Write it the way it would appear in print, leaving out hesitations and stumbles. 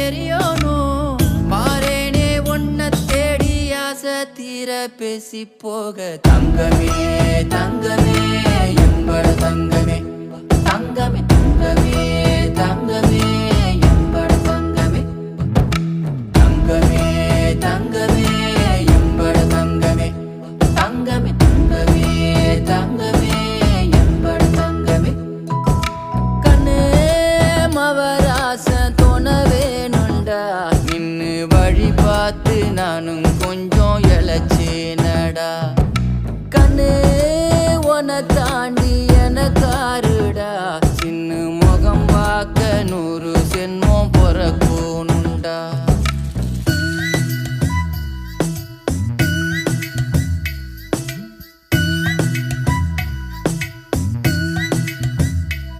எரியணும். மாறேனே உன்னை தேடி ஆசை தீர பேசி போக. தங்கமே தங்கமே என்பட தங்கமே, தங்கமே தங்கமே.